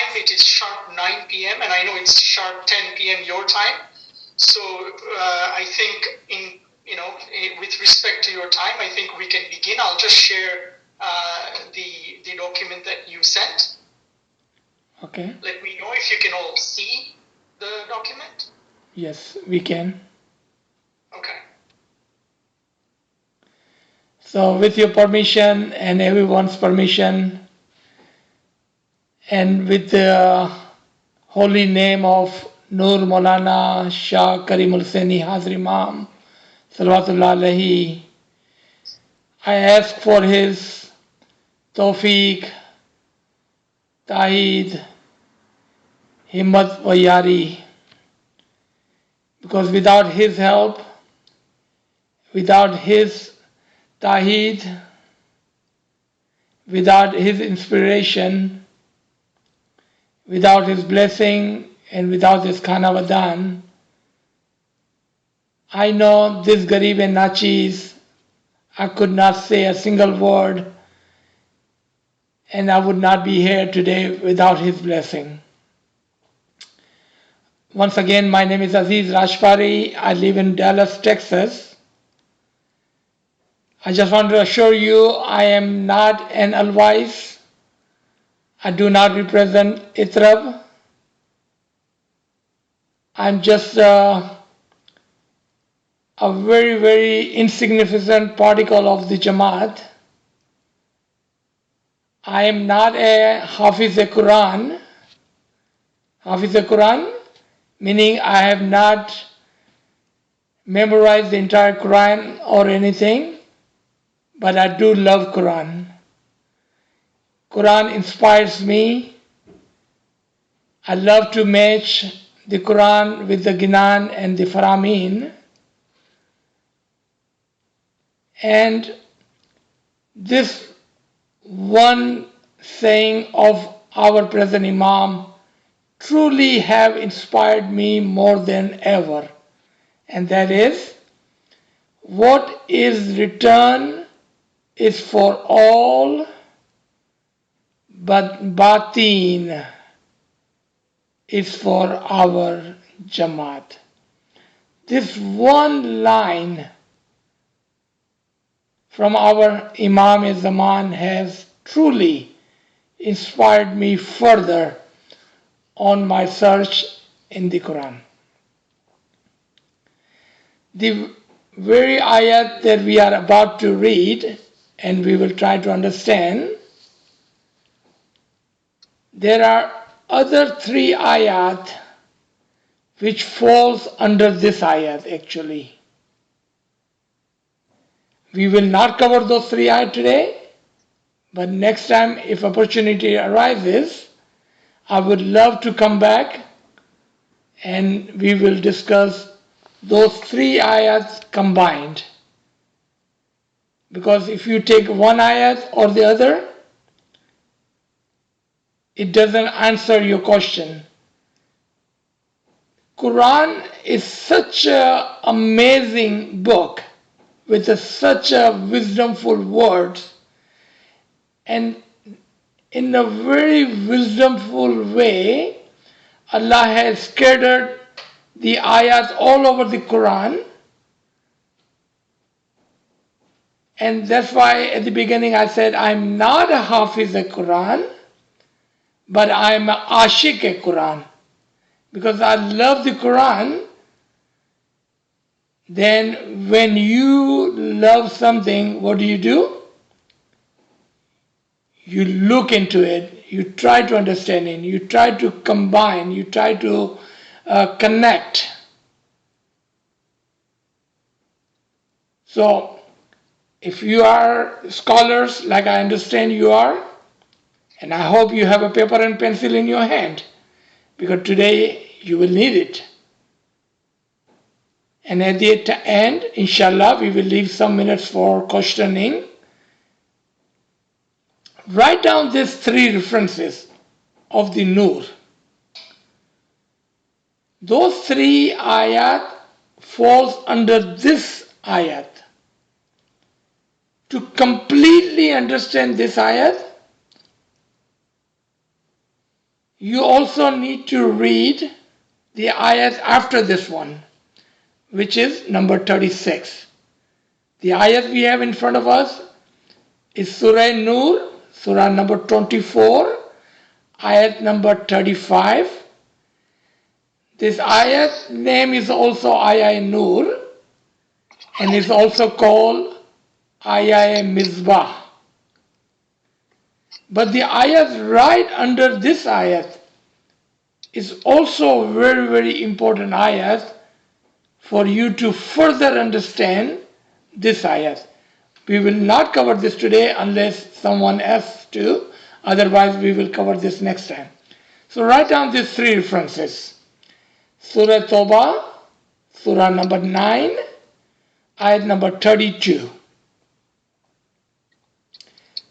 time, it is sharp 9 p.m. and I know it's sharp 10 p.m. your time. So I think with respect to your time, I think we can begin. I'll just share the document that you sent. Okay. Let me know if you can all see the document. Yes, we can. Okay. So with your permission and everyone's permission, and with the holy name of Nur Maulana Shah Karimul Seni Hazir Imam Salawatullah Alaihi, I ask for his tawfiq, ta'id, himmat wa yari, because without his help, without his ta'id, without his inspiration, without his blessing, and without his khana vadan, I know this Garib and Nachis, I could not say a single word, and I would not be here today without his blessing. Once again, my name is AZIZ RAJPARI. I live in Dallas, Texas. I just want to assure you I am not an ALWAAZ. I do not represent ITRAB. I'm just a very, very insignificant particle of the Jamaat. I am not a Hafiz-e-Quran. Hafiz-e-Quran, meaning I have not memorized the entire Quran or anything, but I do love Quran. Quran inspires me. I love to match the Quran with the Ginan and the Faramin. And this one saying of our present Imam truly have inspired me more than ever. And that is, what is written is for all, but batin is for our Jamaat. This one line from our Imam-e-Zaman has truly inspired me further on my search in the Quran. The very ayat that we are about to read, and we will try to understand, there are other three ayat which falls under this ayat actually. We will not cover those three ayat today, but next time if opportunity arises, I would love to come back and we will discuss those three ayats combined. Because if you take one ayat or the other, it doesn't answer your question. Quran is such an amazing book with such a wisdomful words, and in a very wisdomful way, Allah has scattered the ayats all over the Quran. And that's why at the beginning I said I'm not a Hafiz of Quran, but I'm an Ashik of Quran. Because I love the Quran. Then when you love something, what do? You look into it, you try to understand it, you try to combine, you try to connect. So if you are scholars, like I understand you are, and I hope you have a paper and pencil in your hand, because today you will need it. And at the end, inshallah, we will leave some minutes for questioning. Write down these three references of the Nur. Those three ayat falls under this ayat. To completely understand this ayat, You also need to read the ayat after this one, which is number 36. The ayat we have in front of us is Surah Nur, Surah number 24, ayat number 35. This ayat name is also Ayah Nur and is also called Ayah Mizbah. But the ayat right under this ayat is also a very, very important ayat for you to further understand this ayat. We will not cover this today unless someone asks to, otherwise we will cover this next time. So write down these three references. Surah Tawbah, Surah number 9, ayat number 32.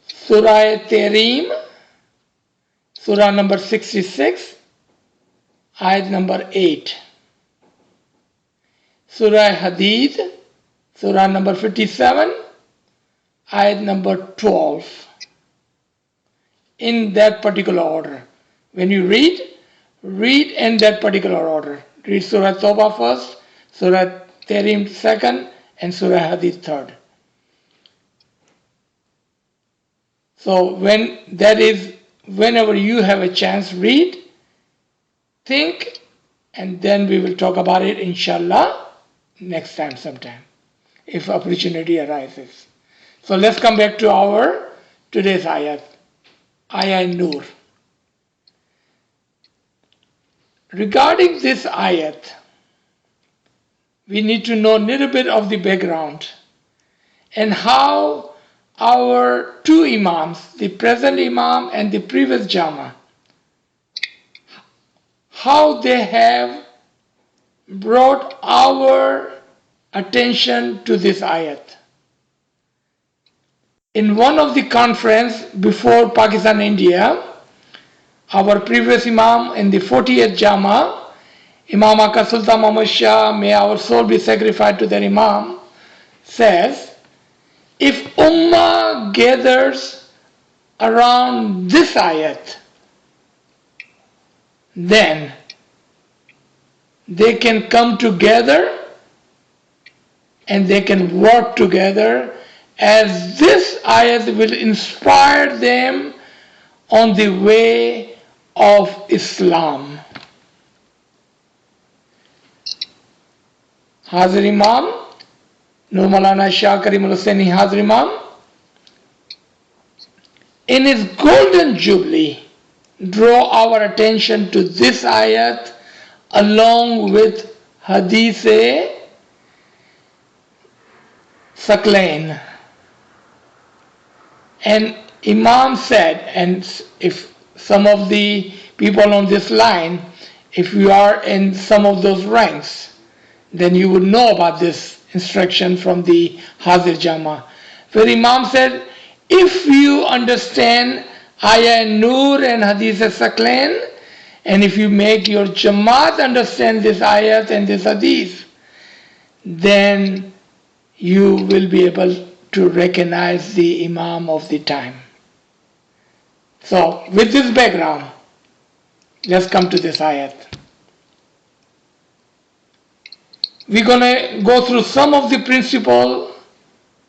Surah Tahrim, Surah number 66, ayat number 8. Surah Hadid, Surah number 57, ayat number 12. In that particular order. When you read in that particular order. Read Surah Tawbah first, Surah Tahrim second, and Surah Hadid third. So whenever you have a chance, read, think, and then we will talk about it, inshallah, next time sometime, if opportunity arises. So let's come back to our today's ayat, Ayah Nur. Regarding this ayat, we need to know a little bit of the background and how our two imams, the present imam and the previous jama, how they have brought our attention to this ayat. In one of the conference before Pakistan India, our previous imam in the 40th jama, Imam Aka Sultan Muhammad Shah, may our soul be sacrificed to their imam, says, if Ummah gathers around this ayat, then they can come together and they can work together, as this ayat will inspire them on the way of Islam. Hazir Imam, Nur Maulana Shah Karimul Hussaini Hazir Imam, in his golden jubilee, draw our attention to this ayat along with Hadith Saqlain. And Imam said, and if some of the people on this line, if you are in some of those ranks, then you would know about this instruction from the Hazir Jama, where Imam said, if you understand Ayah Nur and Hadith Saqlain, and if you make your Jamaat understand this ayat and this hadith, then you will be able to recognize the Imam of the time. So, with this background, let's come to this ayat. We're going to go through some of the principles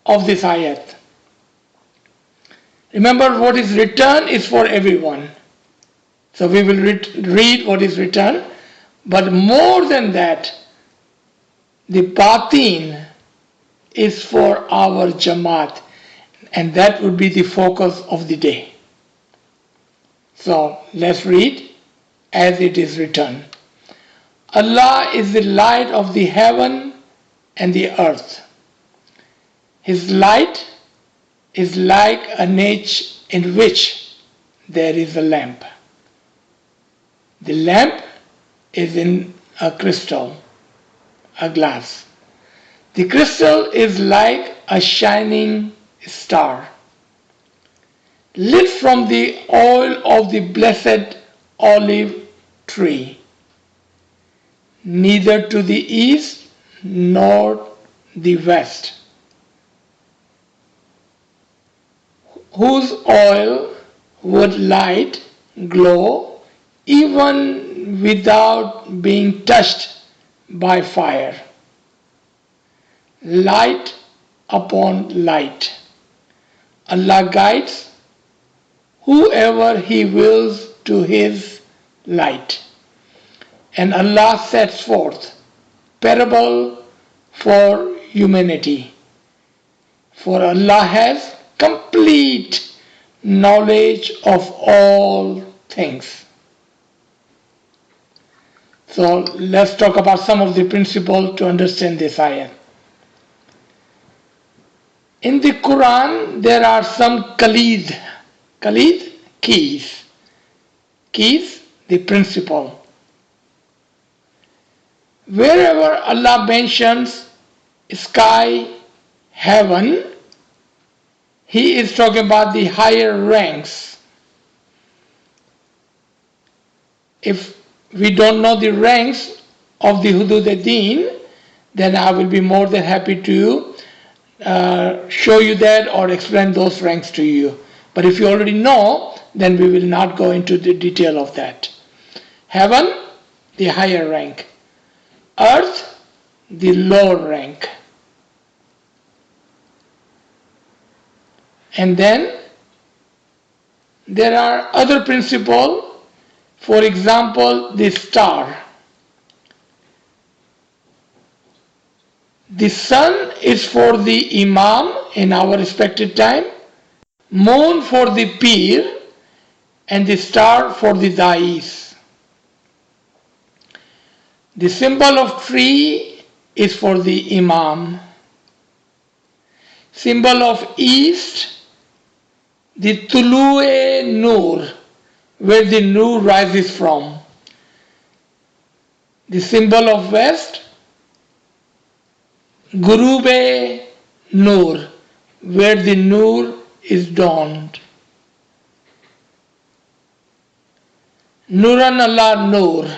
of this ayat. Remember, what is written is for everyone. So we will read what is written, but more than that, the batin is for our Jamaat, and that would be the focus of the day. So let's read as it is written. Allah is the light of the heaven and the earth. His light is like a niche in which there is a lamp. The lamp is in a crystal, a glass. The crystal is like a shining star, lit from the oil of the blessed olive tree, neither to the east nor the west, whose oil would light, glow, even without being touched by fire. Light upon light. Allah guides whoever He wills to His light. And Allah sets forth parable for humanity. For Allah has complete knowledge of all things. So let's talk about some of the principles to understand this ayah. In the Quran, there are some khalid, keys, the principle. Wherever Allah mentions sky, heaven, He is talking about the higher ranks. If we don't know the ranks of the Hudud al-Din, then I will be more than happy to show you that or explain those ranks to you. But if you already know, then we will not go into the detail of that. Heaven, the higher rank. Earth, the lower rank. And then there are other principles. For example, the star. The sun is for the imam in our respected time, moon for the pir, and the star for the da'is. The symbol of tree is for the imam. Symbol of east, the tulu'e nur, where the nur rises from. The symbol of west, Gurube Nur, where the Nur is dawned. Nuran Allah Nur,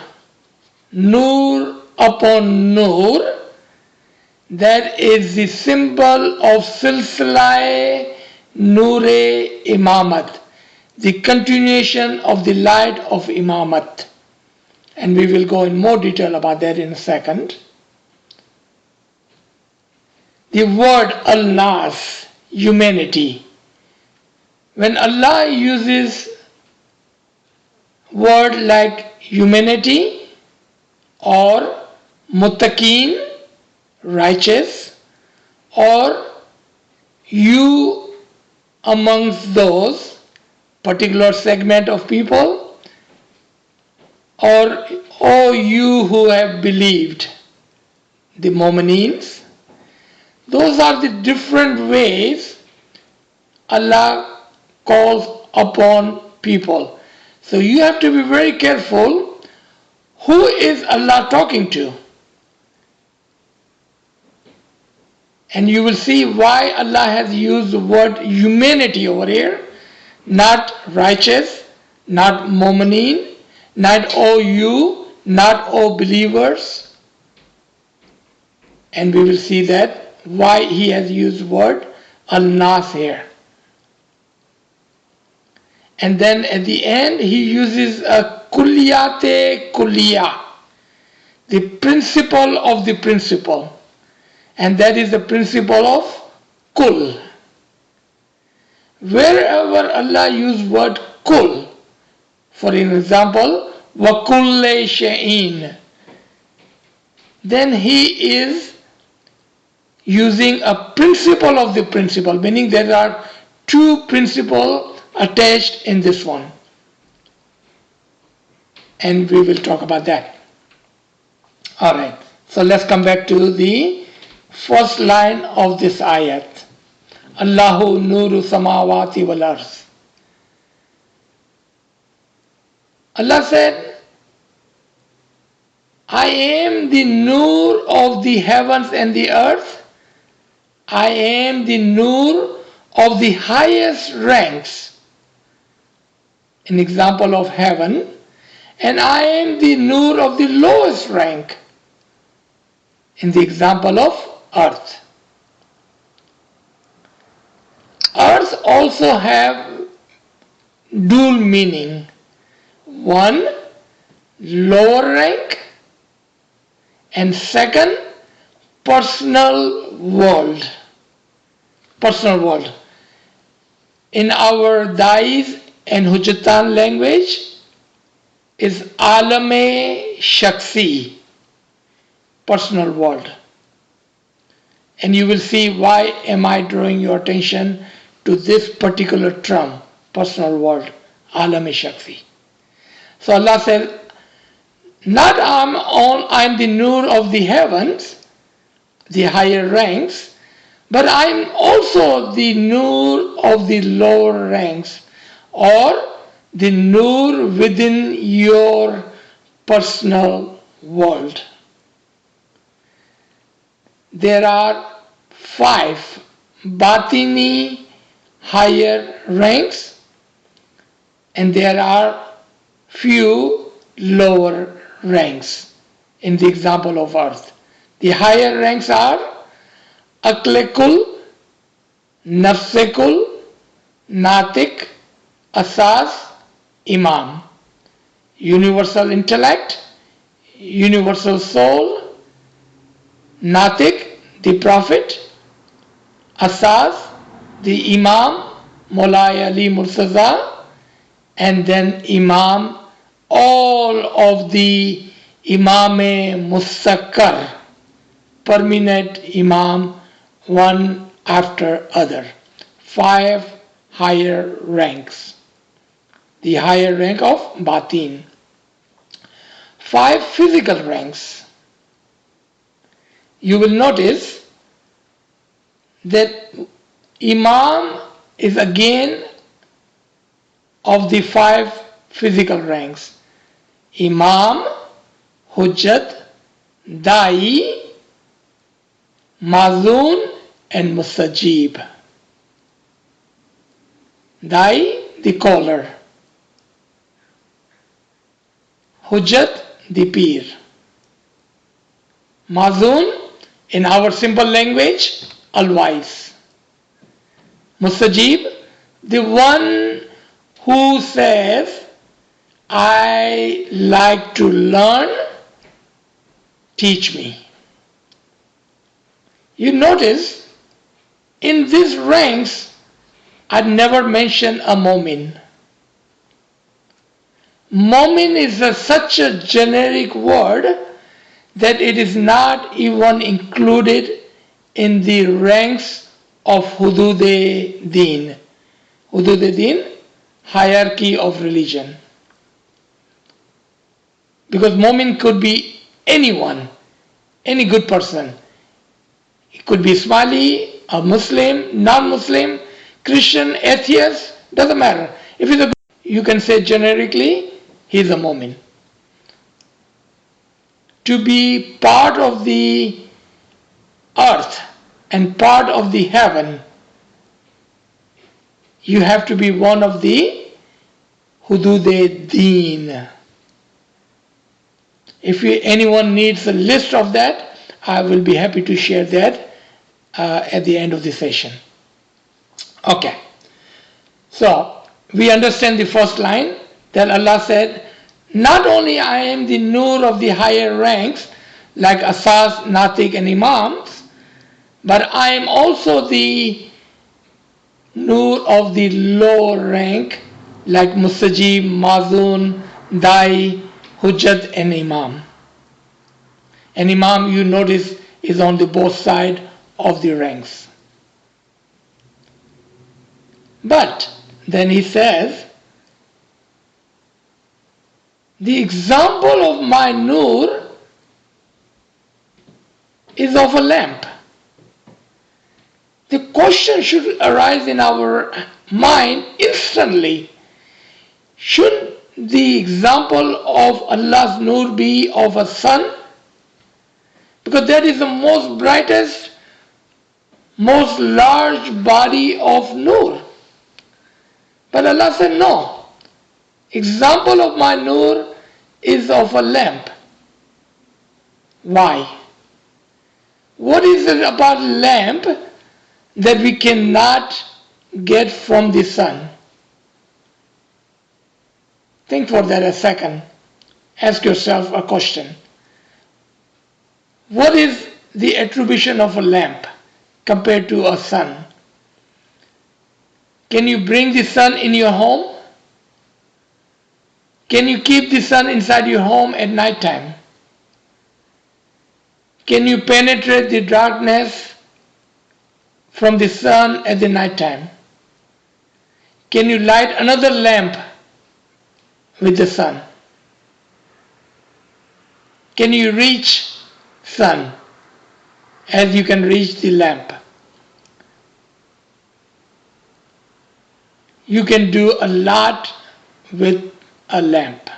Nur upon Nur, that is the symbol of Silsila Nure Imamat, the continuation of the light of Imamat. And we will go in more detail about that in a second. The word ALWAAZ, humanity. When Allah uses word like humanity or muttaqeen, righteous, or you amongst those particular segment of people, or oh you who have believed, the Mu'mineens. Those are the different ways Allah calls upon people. So you have to be very careful who is Allah talking to. And you will see why Allah has used the word humanity over here, not righteous, not mu'mineen, not oh you, not oh believers. And we will see that why He has used word al-nas here. And then at the end He uses a kulliyate kulliya, the principle of the principle. And that is the principle of kul. Wherever Allah uses word kul, for example, wa kulle shay'in, then He is using a principle of the principle, meaning there are two principles attached in this one. And we will talk about that. Alright, so let's come back to the first line of this ayat. Allahu nuru samawati wal ardh. Allah said, I am the nur of the heavens and the earth. I am the nur of the highest ranks, an example of heaven, and I am the nur of the lowest rank, in the example of earth. Earth also have dual meaning. One, lower rank, and second, personal world. Personal world. In our Dais and Hujatan language is Alame Shaksi, personal world. And you will see why am I drawing your attention to this particular term, personal world, Alame Shaksi. So Allah says, not I'm the Nur of the heavens, the higher ranks, but I'm also the Nur of the lower ranks, or the Nur within your personal world. There are 5 Batini higher ranks, and there are few lower ranks in the example of earth. The higher ranks are Aklekul, Nafsekul, Natik, Asas, Imam. Universal intellect, universal soul, Natik, the prophet, Asas, the Imam, Maulaya Ali Murtaza, and then Imam, all of the Imam-e Musakkar, permanent Imam, one after other. 5 higher ranks. The higher rank of Batin. 5 physical ranks. You will notice that Imam is again of the 5 physical ranks. Imam, Hujjat, Dai, Mazun, and Mustajib. Dai, the caller. Hujjat, the peer. Mazun, in our simple language, ALWAAZ. Mustajib, the one who says, I like to learn, teach me. You notice, in these ranks, I never mention a Mu'min. Mu'min is such a generic word that it is not even included in the ranks of Hudud-e-Din. Hudud-e-Din, hierarchy of religion. Because Mu'min could be anyone, any good person. It could be Ismaili, a Muslim, non-Muslim, Christian, atheist, doesn't matter. If he's a good, you can say generically, he's a Mu'min. To be part of the earth and part of the heaven, you have to be one of the Hudud-e-Din. If anyone needs a list of that, I will be happy to share that at the end of the session. Okay. So, we understand the first line that Allah said, not only I am the Nur of the higher ranks, like Asas, Natik, and Imams, but I am also the Nur of the lower rank, like Mustajib, Mazun, Dai, Hujjat, and Imam. And Imam, you notice, is on the both sides of the ranks. But then he says, the example of my Nur is of a lamp. The question should arise in our mind instantly. Should the example of Allah's Nur be of a sun? Because that is the most brightest, most large body of Nur. But Allah said, no. Example of my Nur is of a lamp. Why? What is it about lamp that we cannot get from the sun? Think for that a second. ask yourself a question. What is the attribution of a lamp compared to a sun? Can you bring the sun in your home? Can you keep the sun inside your home at night time? Can you penetrate the darkness from the sun at the night time? Can you light another lamp with the sun? Can you reach sun as you can reach the lamp? You can do a lot with a lamp.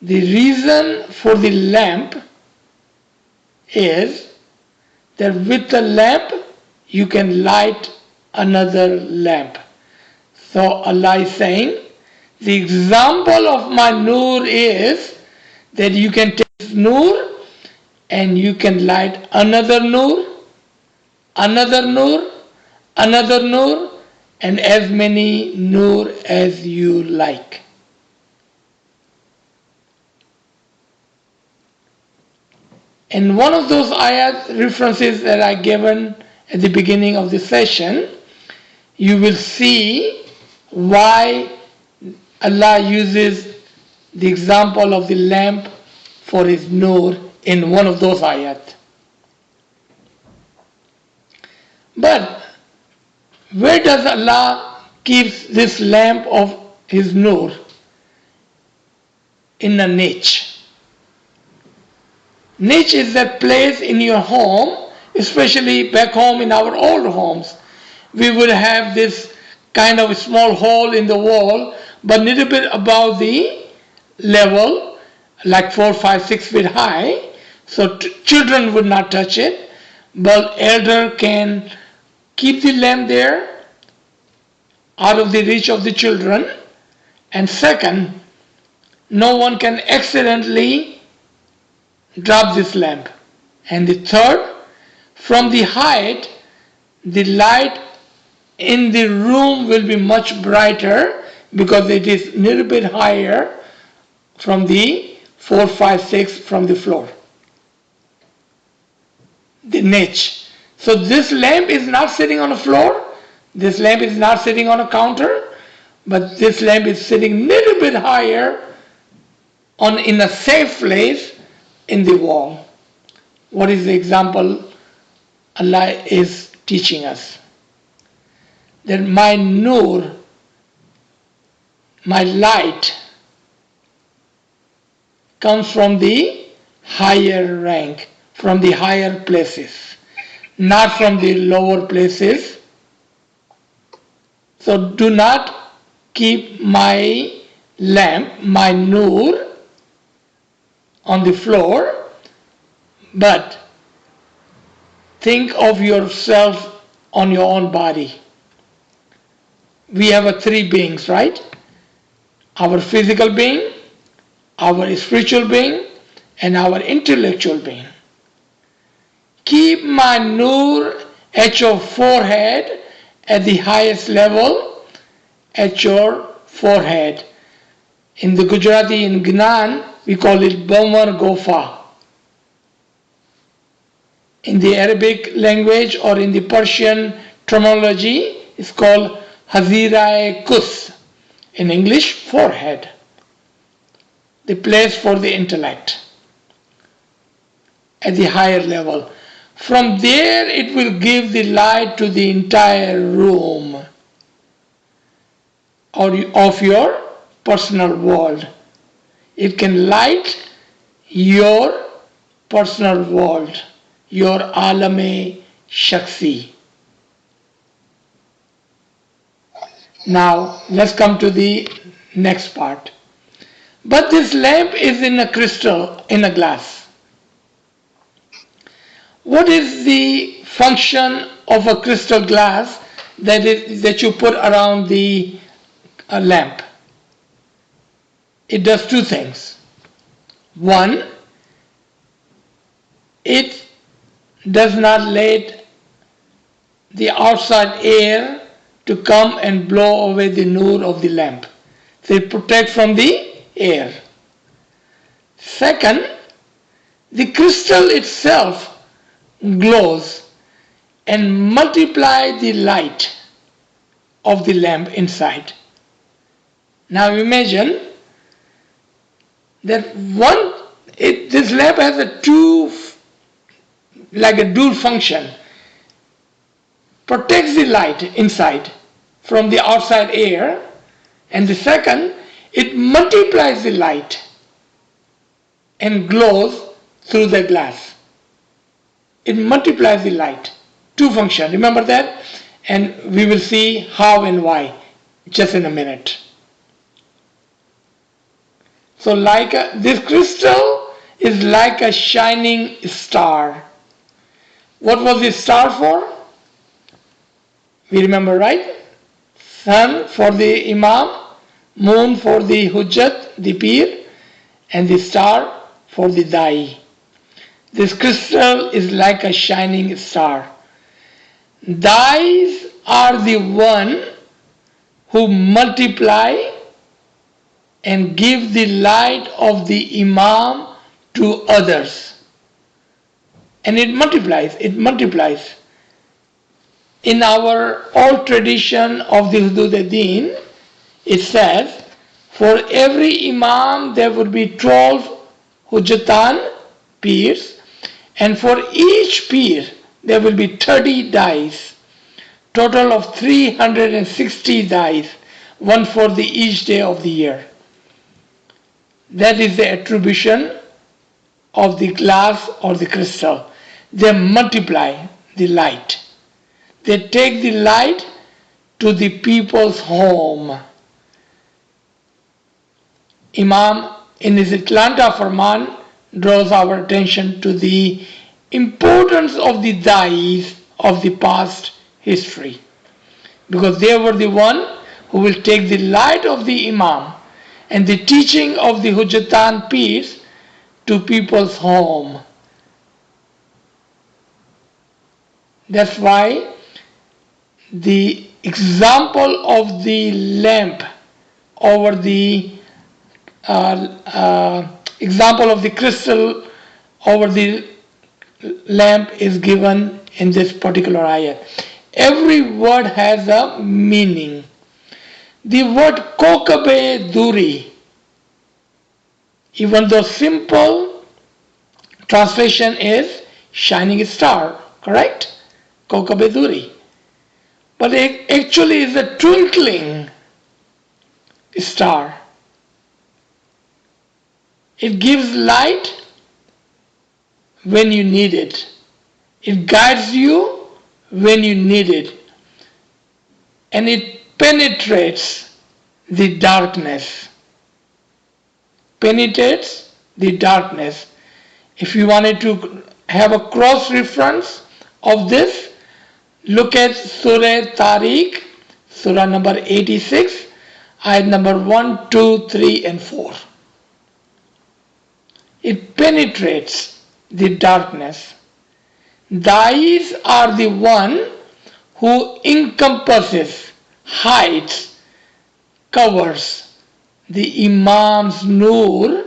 The reason for the lamp is that with the lamp you can light another lamp. So Allah is saying, the example of my nur is that you can take nur and you can light another nur, another nur, another nur, and as many nur as you like. And one of those ayat references that I given at the beginning of the session, you will see why Allah uses the example of the lamp for his nur in one of those ayat. But where does Allah keep this lamp of his nur? In a niche. Niche is that place in your home, especially back home in our old homes. We would have this kind of small hole in the wall, but a little bit above the level, like 4, 5, 6 feet high, so children would not touch it, but elder can keep the lamp there out of the reach of the children. And second, no one can accidentally drop this lamp. And the third, from the height, the light in the room will be much brighter because it is a little bit higher from the 4, 5, 6 from the floor. The niche. So this lamp is not sitting on the floor, this lamp is not sitting on a counter, but this lamp is sitting a little bit higher in a safe place in the wall. What is the example Allah is teaching us? That my nur, my light, comes from the higher rank, from the higher places, not from the lower places. So do not keep my lamp, my nur, on the floor, but think of yourself on your own body. We have three beings, right? Our physical being, our spiritual being, and our intellectual being. Keep my nur at your forehead, at the highest level, at your forehead. In the Gujarati, in Gnan, we call it Bamar Gofa. In the Arabic language or in the Persian terminology, it's called Hazira-e Kus. In English, forehead. The place for the intellect. At the higher level. From there, it will give the light to the entire room of your personal world. It can light your personal world, your alame shaksi. Now, let's come to the next part. But this lamp is in a crystal, in a glass. What is the function of a crystal glass that you put around the lamp? It does two things. One, it does not let the outside air to come and blow away the nur of the lamp. They protect from the air. Second, the crystal itself glows and multiply the light of the lamp inside. Now imagine that this lamp has a dual function. Protects the light inside from the outside air, and the second, it multiplies the light and glows through the glass. It multiplies the light. Two functions, remember that? And we will see how and why just in a minute. So this crystal is like a shining star. What was the star for? We remember, right? Sun for the Imam, moon for the Hujjat, the Pir, and the star for the Dai. This crystal is like a shining star. Dais are the one who multiply and give the light of the Imam to others. And it multiplies. In our old tradition of the Hudud-e-Din, it says, for every Imam there would be 12 Hujjatan, Pirs, and for each Pir there will be 30 Dais, total of 360 Dais, one for each day of the year. That is the attribution of the glass or the crystal. They multiply the light. They take the light to the people's home. Imam in his Atlanta Farman draws our attention to the importance of the Dais of the past history, because they were the one who will take the light of the Imam and the teaching of the Hujjatan Pirs to people's home. That's why the example of the lamp over the example of the crystal over the lamp is given in this particular ayat. Every word has a meaning. The word kokabe duri, even though simple translation is shining star, correct? Kokabe duri. But it actually is a twinkling star. It gives light when you need it. It guides you when you need it. And it penetrates the darkness. Penetrates the darkness. If you wanted to have a cross reference of this, look at Surah Tariq, Surah number 86, ayat number 1, 2, 3, and 4. It penetrates the darkness. Dais are the one who encompasses, hides, covers the Imam's Noor,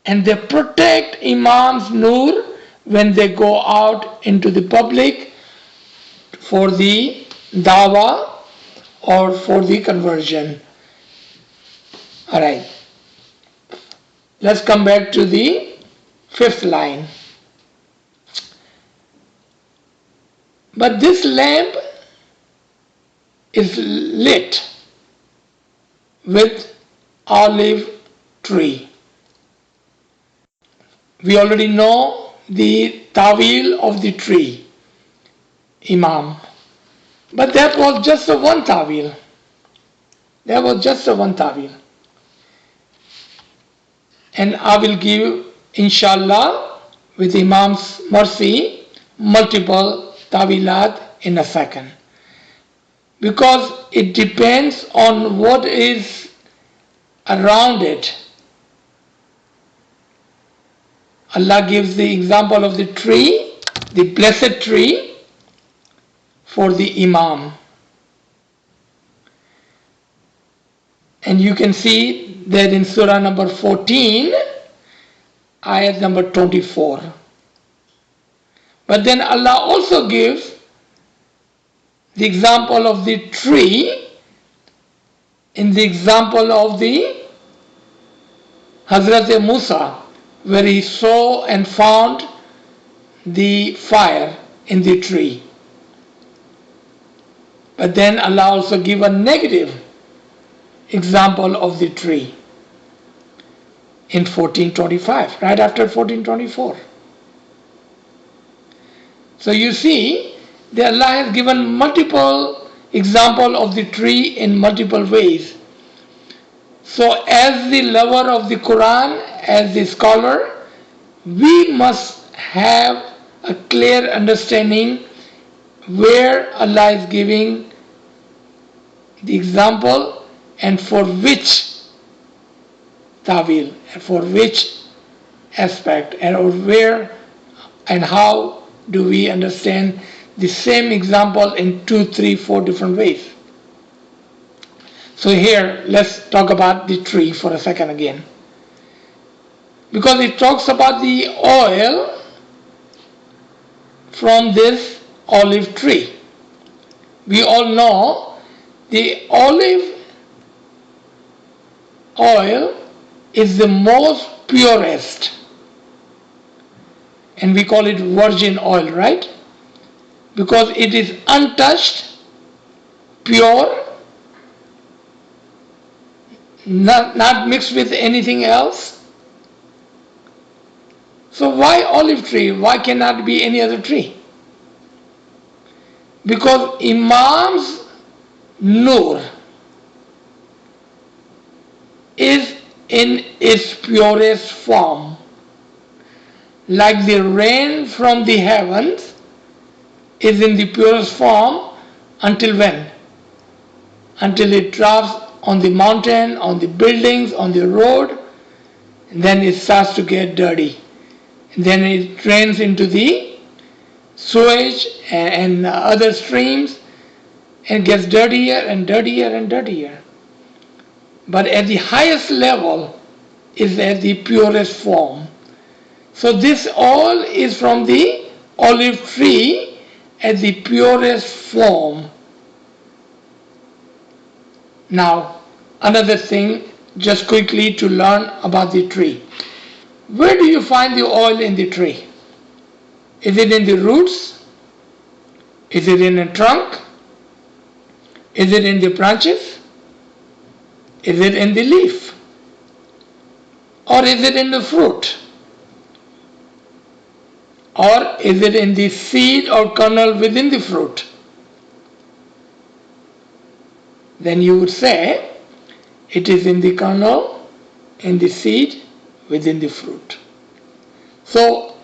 and they protect Imam's Noor when they go out into the public for the dawah or for the conversion. Alright. Let's come back to the fifth line. But this lamp is lit with olive tree. We already know the tawil of the tree, Imam. But that was just a one tawil. That was just a one tawil. And I will give, inshallah, with Imam's mercy, multiple tawilat in a second. Because it depends on what is around it. Allah gives the example of the tree, the blessed tree, for the Imam. And you can see that in Surah number 14, ayat number 24. But then Allah also gives the example of the tree in the example of the Hazrat Musa, where he saw and found the fire in the tree. But then Allah also give a negative example of the tree in 1425, right after 1424. So you see that Allah has given multiple example of the tree in multiple ways. So as the lover of the Quran, as the scholar, we must have a clear understanding where Allah is giving the example and for which tawil, for which aspect, and or where and how do we understand the same example in 2, 3, 4 different ways. So here let's talk about the tree for a second again, because it talks about the oil from this olive tree. We all know the olive oil is the most purest, and we call it virgin oil, right? Because it is untouched, pure, not mixed with anything else. So why olive tree? Why cannot be any other tree? Because Imam's nur is in its purest form. Like the rain from the heavens is in the purest form until when? Until it drops on the mountain, on the buildings, on the road, and then it starts to get dirty. And then it drains into the sewage and other streams and gets dirtier and dirtier and dirtier. But at the highest level is at the purest form. So this oil is from the olive tree at the purest form. Now, another thing, just quickly to learn about the tree. Where do you find the oil in the tree? Is it in the roots? Is it in the trunk? Is it in the branches? Is it in the leaf? Or is it in the fruit? Or is it in the seed or kernel within the fruit? Then you would say it is in the kernel, in the seed, within the fruit. So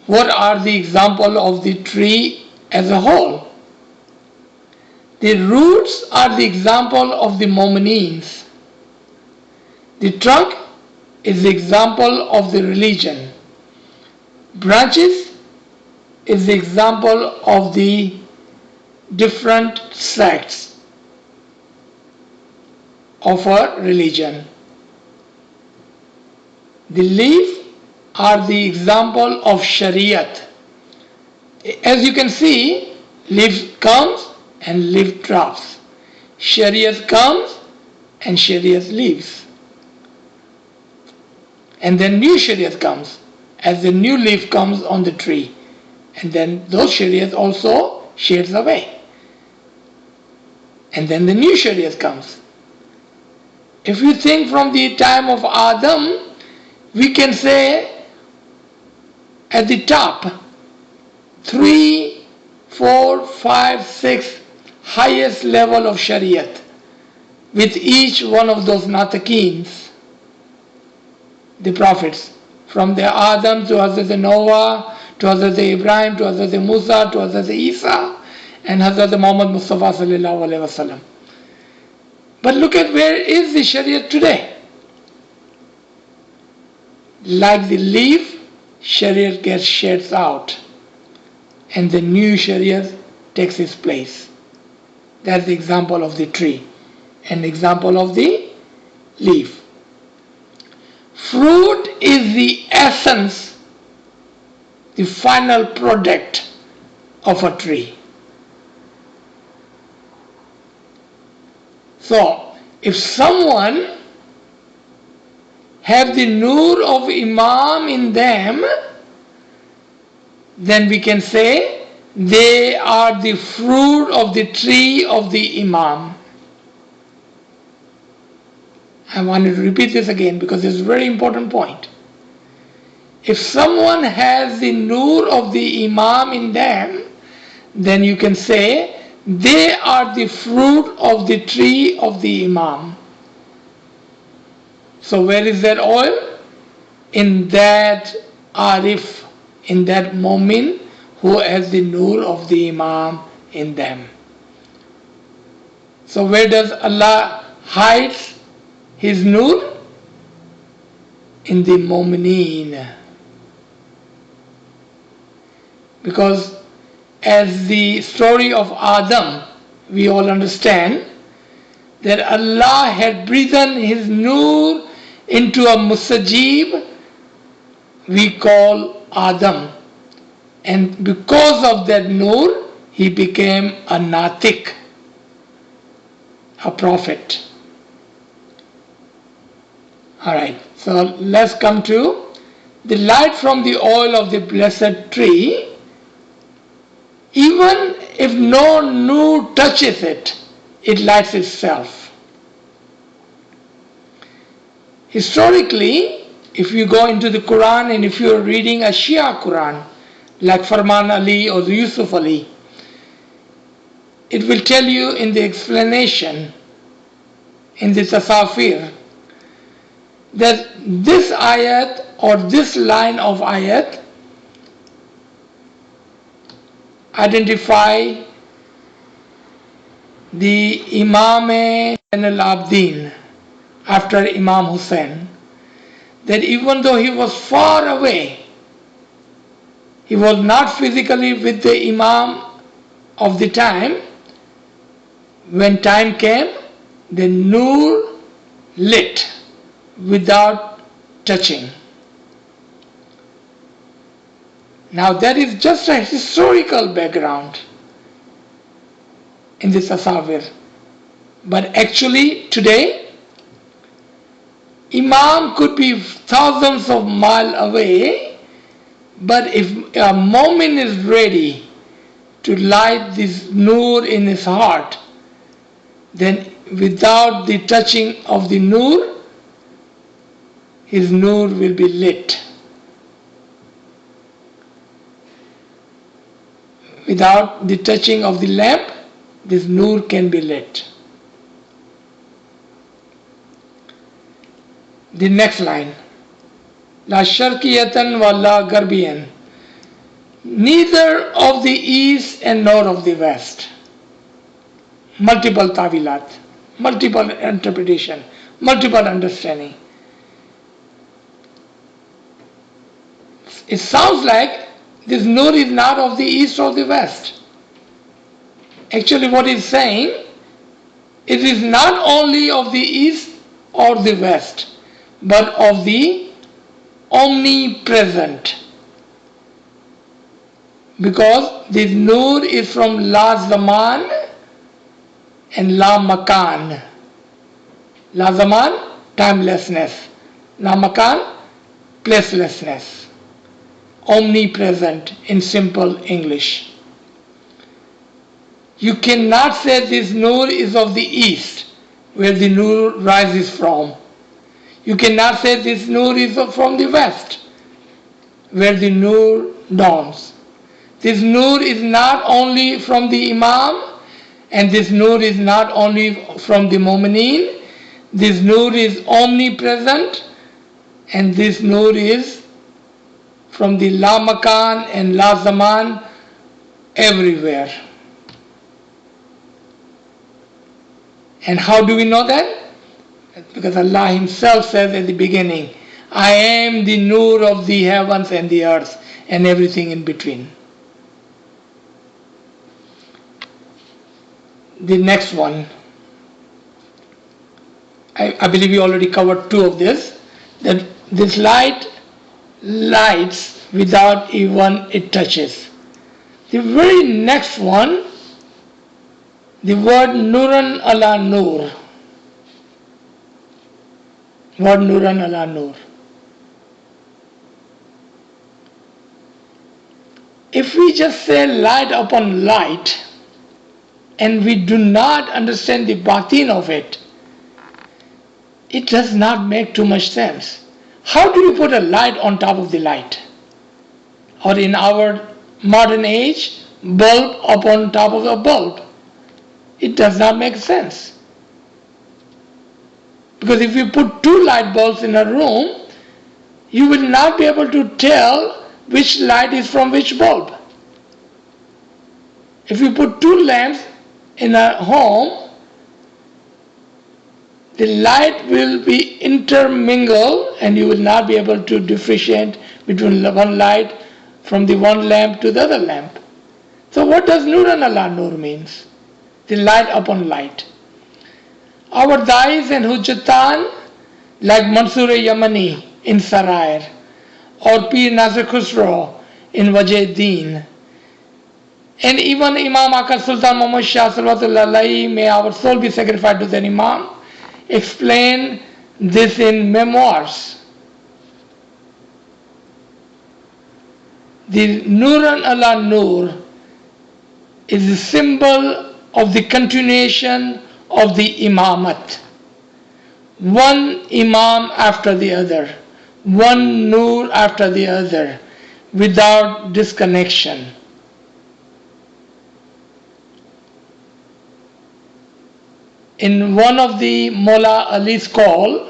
what are the example of the tree as a whole? The roots are the example of the mu'mineen. The trunk is the example of the religion. Branches is the example of the different sects of a religion. The leaf are the example of Shariat. As you can see, leaf comes and leaf drops. Shariat comes and Shariat leaves. And then new Shariat comes as the new leaf comes on the tree. And then those Shariat also shades away. And then the new Shariat comes. If you think from the time of Adam, we can say at the top, 3, 4, 5, 6 highest level of Shariat with each one of those Natakeens, the prophets, from the Adam to Hazrat Noah, to Hazrat Ibrahim, to Hazrat Musa, to Hazrat Isa, and Hazrat Muhammad Mustafa sallallahu alaihi wasallam. But look at where is the Shariat today. Like the leaf, Shariat gets sheds out and the new Shariat takes its place. That's the example of the tree. An example of the leaf. Fruit is the essence, the final product of a tree. So, if someone have the nur of Imam in them, then we can say they are the fruit of the tree of the Imam. I wanted to repeat this again because it's a very important point. If someone has the nur of the Imam in them, then you can say they are the fruit of the tree of the Imam. So where is that oil? In that Arif, in that Mu'min who has the nur of the Imam in them. So where does Allah hide His nur? In the Mu'mineen. Because as the story of Adam, we all understand that Allah had breathed His nur into a musajib we call Adam, and because of that nur he became a natik, a prophet. Alright, so let's come to the light from the oil of the blessed tree. Even if no nur touches it, it lights itself. Historically, if you go into the Quran and if you are reading a Shia Quran, like Farman Ali or Yusuf Ali, it will tell you in the explanation, in the Tasafir, that this ayat or this line of ayat identify the Imam al-Abdin after Imam Hussein, that even though he was far away, he was not physically with the Imam of the time, when time came, the nur lit without touching. Now that is just a historical background in this Tasawwur. But actually today, Imam could be thousands of miles away, but if a moment is ready to light this nur in his heart, then without the touching of the nur, his nur will be lit. Without the touching of the lamp, this nur can be lit. The next line, La sharqiyatan wa la garbiyan, neither of the east and nor of the west. Multiple tawilat, multiple interpretation, multiple understanding. It sounds like this nur is not of the east or the west. Actually what it's saying, it is not only of the east or the west, but of the omnipresent. Because this nur is from La Zaman and La Makan. La Zaman, timelessness. La Makan, placelessness. Omnipresent in simple English. You cannot say this nur is of the east, where the nur rises from. You cannot say this nur is from the west, where the nur dawns. This nur is not only from the Imam, and this nur is not only from the Mu'mineen. This nur is omnipresent, and this nur is from the La Makan and La Zaman, everywhere. And how do we know that? Because Allah Himself says at the beginning, I am the nur of the heavens and the earth and everything in between. The next one, I believe we already covered two of this, that this light lights without even it touches. The very next one, the word Nuran ala Nur. Word Nuran ala Nur. If we just say light upon light and we do not understand the batin of it, it does not make too much sense. How do you put a light on top of the light? Or in our modern age, bulb upon top of a bulb. It does not make sense. Because if you put two light bulbs in a room, you will not be able to tell which light is from which bulb. If you put two lamps in a home, the light will be intermingled and you will not be able to differentiate between one light from the one lamp to the other lamp. So what does Nuran ala Nur means? The light upon light. Our dais and hujjatan, like Mansur Yamani in Sarair, or Pir Nazir Khusro in Wajh Deen, and even Imam Aka Sultan Muhammad Shah Salawatullah Alaihi, may our soul be sacrificed to the Imam, explain this in memoirs. The Nuran ala Nur is the symbol of the continuation of the Imamat. One Imam after the other, one Nur after the other, without disconnection. In one of the Mullah Ali's call,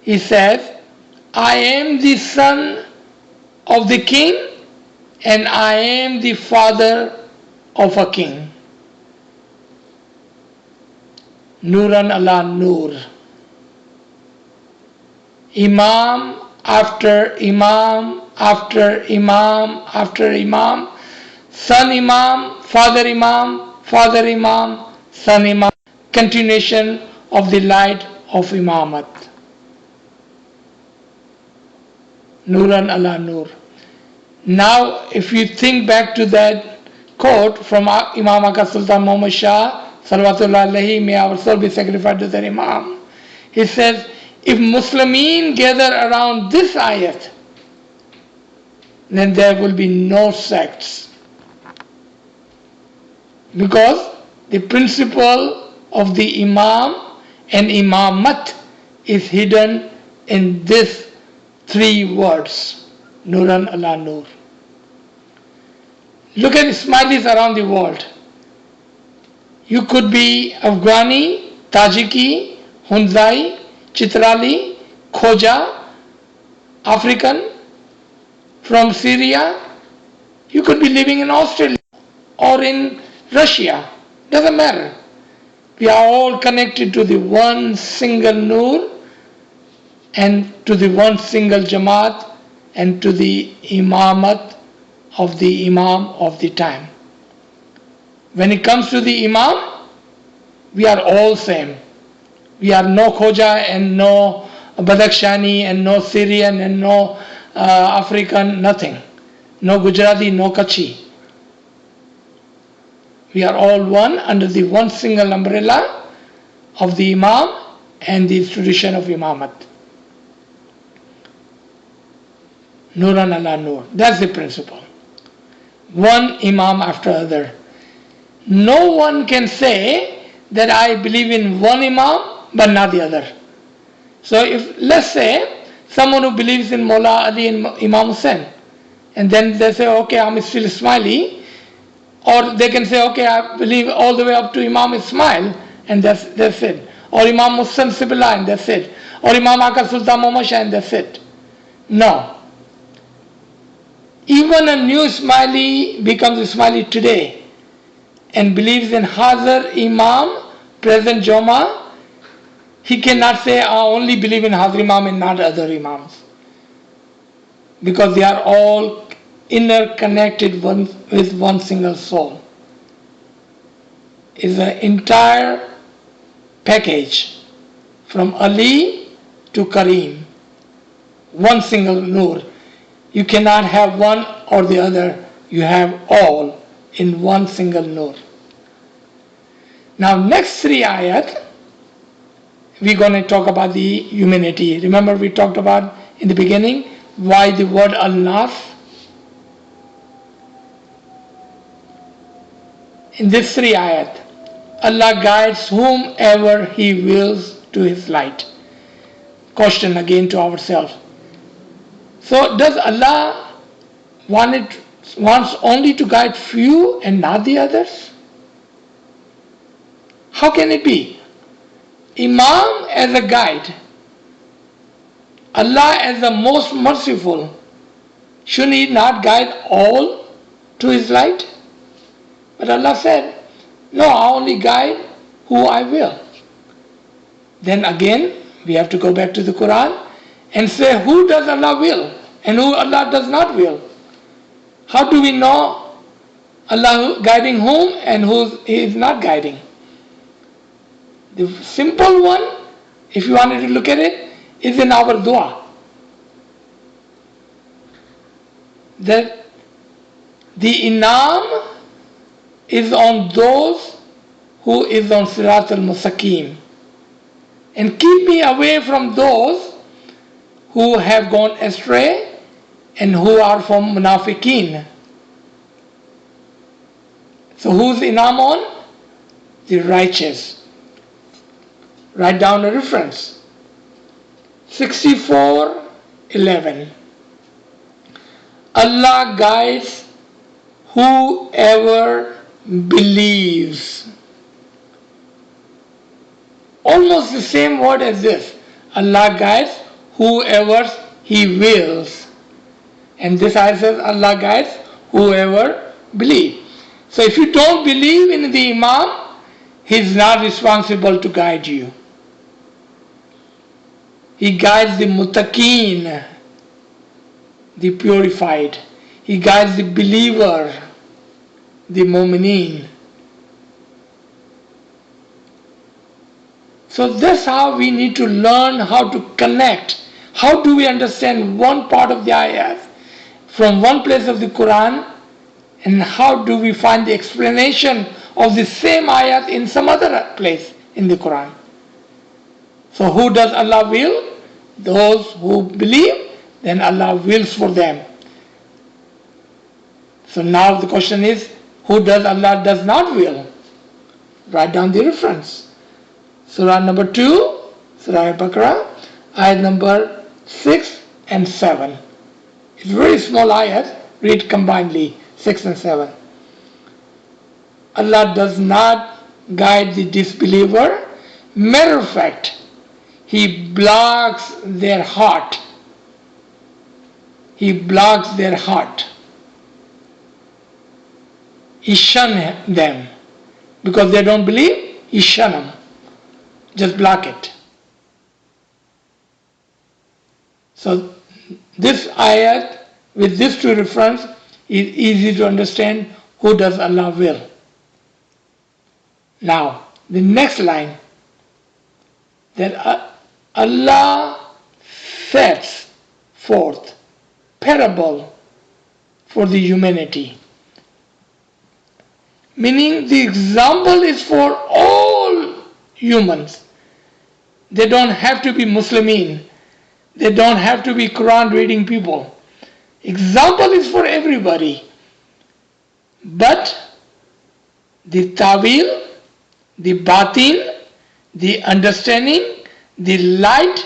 he says, I am the son of the king and I am the father of a king. Nuran ala Nur. Imam after Imam after Imam after Imam, son Imam, father Imam, father Imam, son Imam, continuation of the light of Imamat. Nuran ala Nur. Now, if you think back to that quote from Imam Aka Sultan Muhammad Shah, Salawatullah Alaihi, may our soul be sacrificed to the Imam. He says, if Muslimin gather around this ayat, then there will be no sects. Because the principle of the Imam and Imamat is hidden in these three words, Nuran ala Nur. Look at the smileys around the world. You could be Afghani, Tajiki, Hunzai, Chitrali, Khoja, African, from Syria. You could be living in Australia or in Russia. Doesn't matter. We are all connected to the one single Nur and to the one single Jamaat and to the Imamat of the Imam of the time. When it comes to the Imam, we are all same. We are no Khoja and no Badakhshani and no Syrian and no African, nothing. No Gujarati, no Kachi. We are all one under the one single umbrella of the Imam and the tradition of Imamat. Nuran ala Nur. That's the principle. One Imam after other. No one can say that I believe in one Imam but not the other. So if, let's say, someone who believes in Mullah Ali and Imam Hussain, and then they say, okay, I'm still Ismaili, or they can say, okay, I believe all the way up to Imam Ismail, and that's it. Or Imam Hussain Sibila, and that's it. Or Imam Aka Sultan Muhammad Shah, and that's it. No. Even a new Ismaili becomes Ismaili today and believes in Hazar Imam, present Joma, he cannot say, I only believe in Hazar Imam and not other Imams. Because they are all interconnected with one single soul. Is an entire package from Ali to Kareem. One single nur. You cannot have one or the other. You have all in one single nur. Now next 3 ayat, we're going to talk about the humanity. Remember we talked about in the beginning why the word al-nas? In this 3 ayat, Allah guides whomever He wills to His light. Question again to ourselves. So does Allah wants only to guide few and not the others? How can it be? Imam as a guide, Allah as the most merciful, should He not guide all to His light? But Allah said, no, I only guide who I will. Then again, we have to go back to the Quran and say who does Allah will and who Allah does not will. How do we know Allah guiding whom and who He is not guiding? The simple one, if you wanted to look at it, is in our dua. That the inam is on those who is on Sirat al-Mustaqim. And keep me away from those who have gone astray and who are from munafiqeen. So who's inam on? The righteous. Write down a reference. 64:11. Allah guides whoever believes. Almost the same word as this. Allah guides whoever He wills. And this ayah says Allah guides whoever believes. So if you don't believe in the Imam, he's not responsible to guide you. He guides the muttaqeen, the purified. He guides the believer, the mu'mineen. So that's how we need to learn how to connect. How do we understand one part of the ayat from one place of the Quran, and how do we find the explanation of the same ayat in some other place in the Quran? So who does Allah will? Those who believe, then Allah wills for them. So now the question is, who does Allah does not will? Write down the reference. Surah number 2, Surah Al-Baqarah, ayat number 6 and 7. It's very small ayat, read combinedly, 6 and 7. Allah does not guide the disbeliever. Matter of fact, He blocks their heart. He blocks their heart. He shun them. Because they don't believe, He shun them. Just block it. So this ayat with these 2 references is easy to understand who does Allah will. Now the next line, that Allah sets forth parable for the humanity. Meaning the example is for all humans. They don't have to be Muslimin. They don't have to be Quran reading people. Example is for everybody. But the tawil, the batin, the understanding, the light,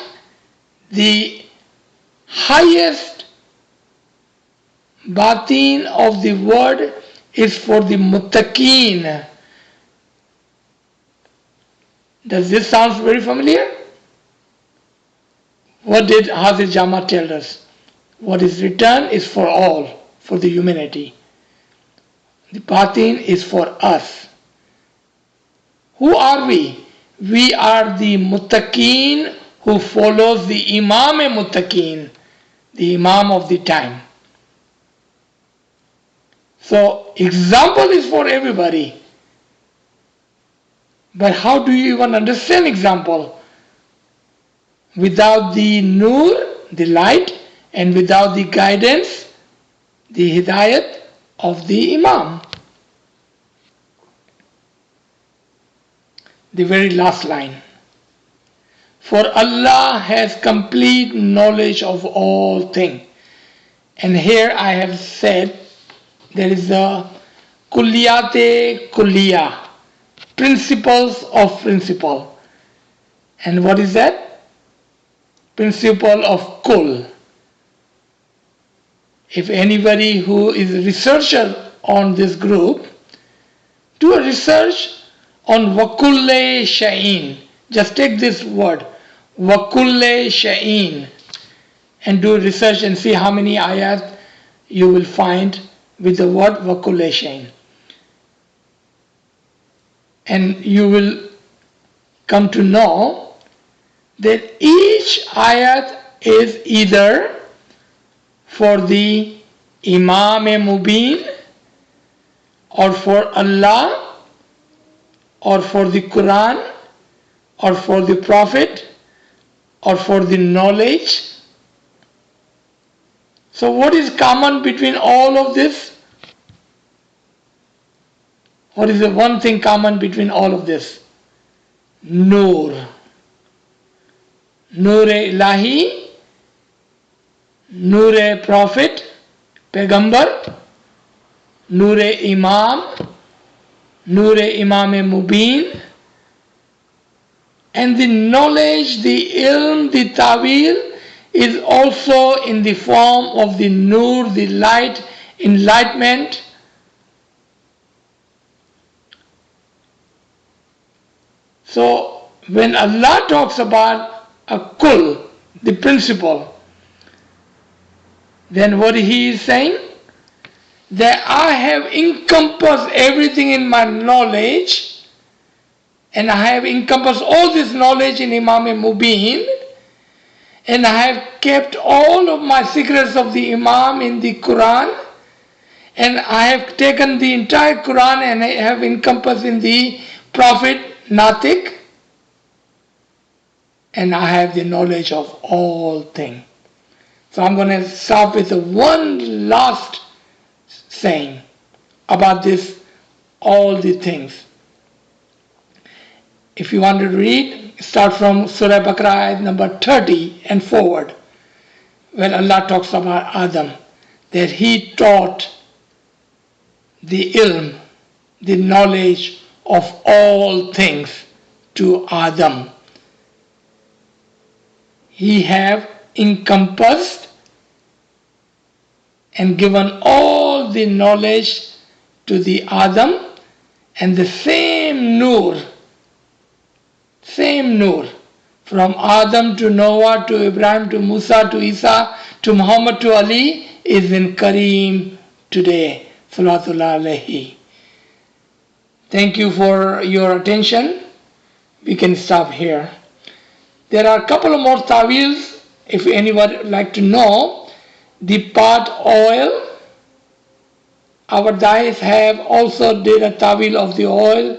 the highest batin of the word is for the muttaqeen. Does this sound very familiar? What did Hazrat Jama tell us? What is written is for all, for the humanity. The batin is for us. Who are we? We are the muttaqeen who follows the Imam Muttaqeen, the Imam of the time. So example is for everybody. But how do you even understand example? Without the nur, the light, and without the guidance, the hidayat of the Imam. The very last line. For Allah has complete knowledge of all things. And here I have said there is a kulliyate kulliya, principles of principle. And what is that? Principle of kull. If anybody who is a researcher on this group, do a research on wakulle sha'in. Just take this word, wakulle sha'in, and do research and see how many ayat you will find with the word wakulle sha'in. And you will come to know that each ayat is either for the Imam Mubin, or for Allah, or for the Quran, or for the Prophet, or for the knowledge. So what is common between all of this? What is the one thing common between all of this? Nur. Nur-e Ilahi, Nur-e Prophet, Pegambar, Nur-e Imam, Nur-e Imam Mubin, and the knowledge, the ilm, the tawil is also in the form of the nur, the light, enlightenment. So when Allah talks about a kul, the principle, then what he is saying? That I have encompassed everything in my knowledge, and I have encompassed all this knowledge in Imam Mubin, and I have kept all of my secrets of the Imam in the Quran, and I have taken the entire Quran and I have encompassed in the Prophet Natik, and I have the knowledge of all things. So I'm going to start with one last saying about this, all the things. If you want to read, start from Surah Baqarah ayat number 30 and forward, when Allah talks about Adam, that he taught the ilm, the knowledge of all things to Adam. He have encompassed and given all the knowledge to the Adam, and the same nur from Adam to Noah to Ibrahim to Musa to Isa to Muhammad to Ali is in Kareem today. Salatullah alayhi. Thank you for your attention. We can stop here. There are a couple of more tawils if anyone would like to know. The part oil, our dais have also did a tawil of the oil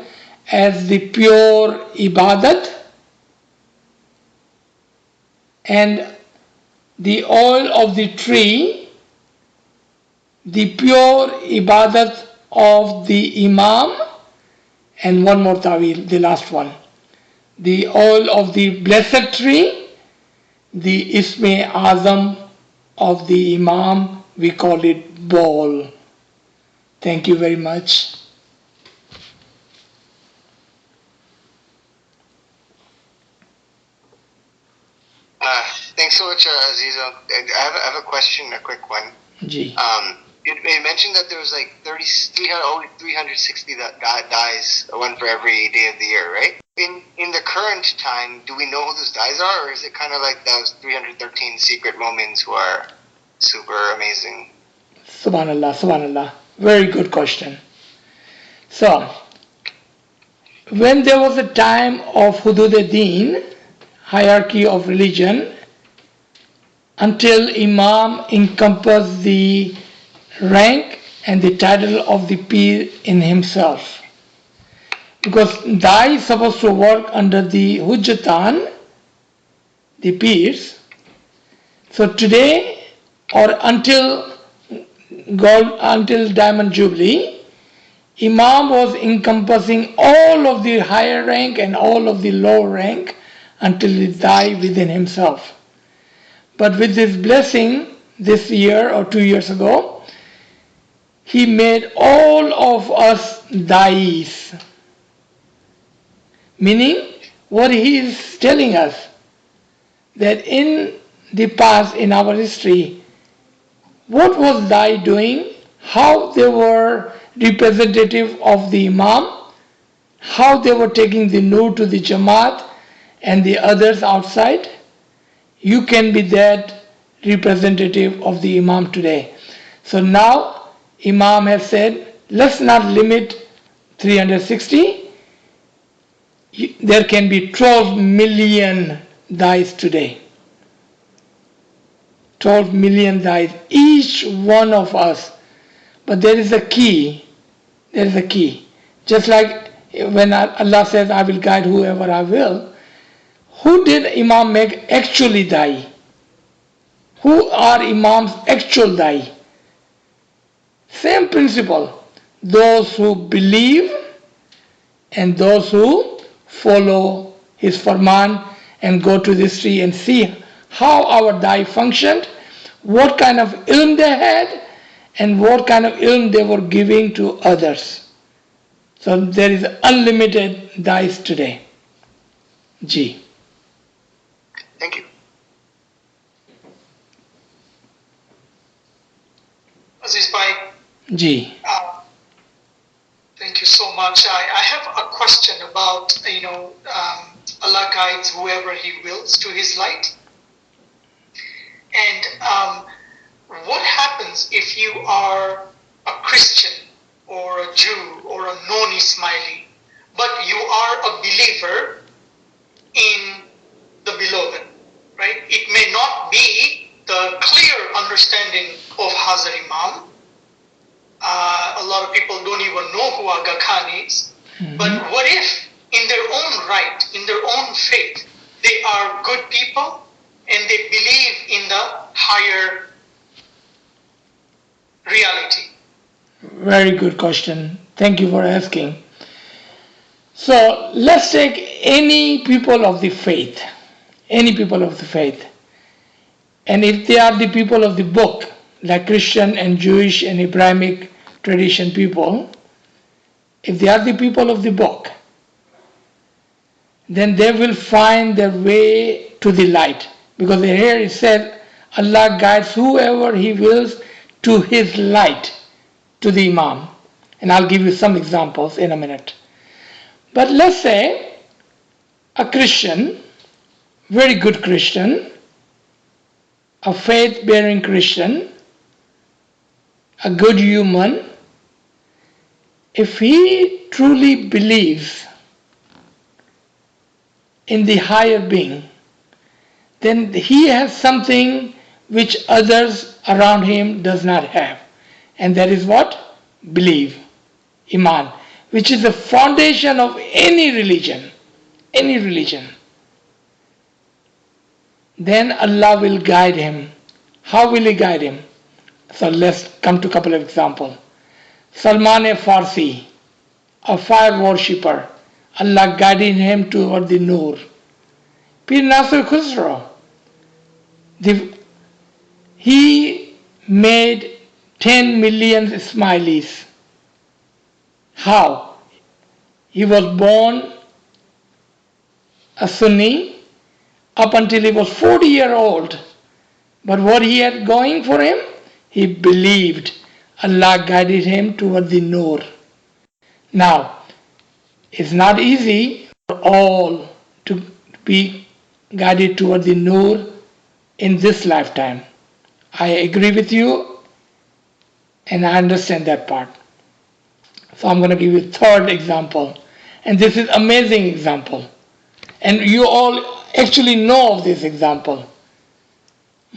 as the pure ibadat, and the oil of the tree, the pure ibadat of the Imam, and one more tawil, the last one, the oil of the blessed tree, the Isme Azam of the Imam, we call it bowl. Thank you very much. Thanks so much, Aziz. I have a question, a quick one. Ji. You mentioned that there was like 360 dies, one for every day of the year, right? In the current time, do we know who those dies are, or is it kind of like those 313 secret moments who are super amazing? Subhanallah, subhanallah. Very good question. So, when there was a time of Hudud-e-Din, hierarchy of religion, until Imam encompassed the rank and the title of the Pir in himself. because Dai is supposed to work under the Hujjatan, the peers. So today or until Diamond Jubilee, Imam was encompassing all of the higher rank and all of the lower rank until he died within himself. But with this blessing this year or 2 years ago, he made all of us dais. Meaning, what he is telling us, that in the past, in our history, what was Dai doing? How they were representative of the Imam, how they were taking the Nur to the Jamaat and the others outside. You can be that representative of the Imam today. So now Imam has said, let's not limit 360. There can be 12 million dais today. 12 million dais, each one of us. But there is a key. There is a key. Just like when Allah says, I will guide whoever I will. Who did Imam make actually dai? Who are Imam's actual dai? Same principle. Those who believe and those who follow his farman and go to the street and see how our dai functioned, what kind of ilm they had, and what kind of ilm they were giving to others. So there is unlimited dais today. Ji. Thank you. Aziz Bhai, Ji. thank you so much. I have a question about, Allah guides whoever He wills to His light. And what happens if you are a Christian or a Jew or a non-Ismaili, but you are a believer in the beloved, right? It may not be the clear understanding of Hazrat Imam. A lot of people don't even know who Aga Khan is. But what if, in their own right, in their own faith, they are good people and they believe in the higher reality? Very good question. Thank you for asking. So let's take any people of the faith. Any people of the faith. And if they are the people of the book, like Christian and Jewish and Abrahamic tradition people, if they are the people of the book, then they will find their way to the light. Because here it said, Allah guides whoever He wills to His light, to the Imam. And I'll give you some examples in a minute. But let's say a Christian, very good Christian, a faith-bearing Christian, a good human, if he truly believes in the higher being, then he has something which others around him does not have. And that is what? Believe. Iman. Which is the foundation of any religion. Any religion. Then Allah will guide him. How will He guide him? So let's come to a couple of examples. Salman Farsi, a fire worshipper, Allah guiding him toward the Nur. Pir Nasir Khusro, he made 10 million Ismailis. How? He was born a Sunni up until he was 40 years old. But what he had going for him? He believed. Allah guided him toward the Nur. Now, it's not easy for all to be guided toward the Nur in this lifetime. I agree with you and I understand that part. So I'm going to give you a third example. And this is amazing example. And you all actually know of this example.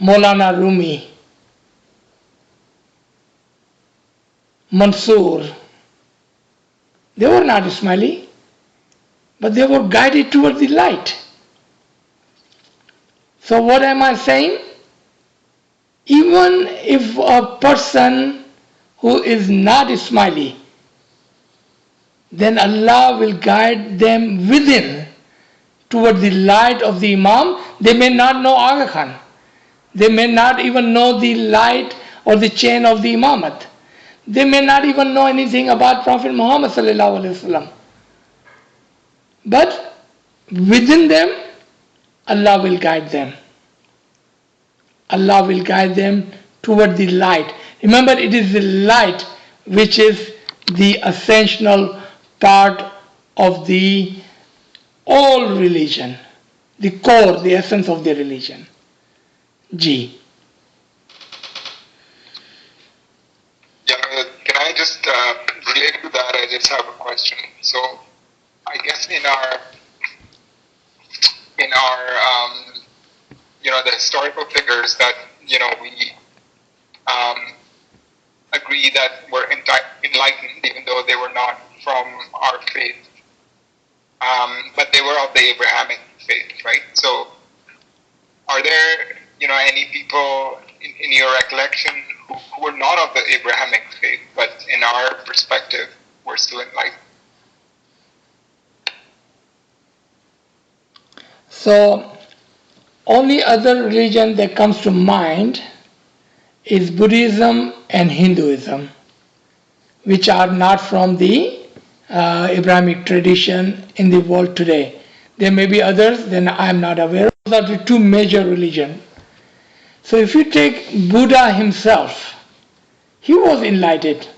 Maulana Rumi, Mansoor, they were not Ismaili. but they were guided toward the light. So what am I saying? Even if a person who is not smiley, then Allah will guide them within toward the light of the Imam. They may not know Aga Khan. They may not even know the light or the chain of the Imamat. They may not even know anything about Prophet Muhammad sallallahu alaihi wasallam. But within them, Allah will guide them. Allah will guide them toward the light. Remember, it is the light which is the essential part of the all religion, the core, the essence of the religion. G. Yeah, can I just relate to that? I just have a question. So, I guess in our the historical figures that we agree that were enlightened, even though they were not from our faith, but they were of the Abrahamic faith, right? So, are there any people in your recollection who were not of the Abrahamic faith, but in our perspective were still enlightened? So, only other religion that comes to mind is Buddhism and Hinduism, which are not from the Abrahamic tradition in the world today. There may be others, then I am not aware. Those are the two major religions. So if you take Buddha himself, he was enlightened.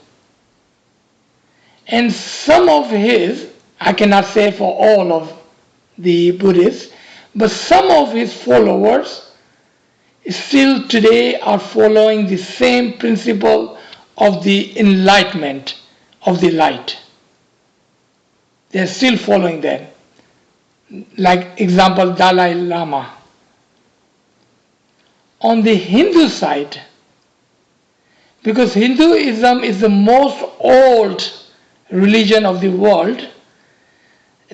And some of his, I cannot say for all of the Buddhists, but some of his followers still today are following the same principle of the enlightenment of the light. They are still following that. Like example, Dalai Lama. On the Hindu side, because Hinduism is the most old religion of the world,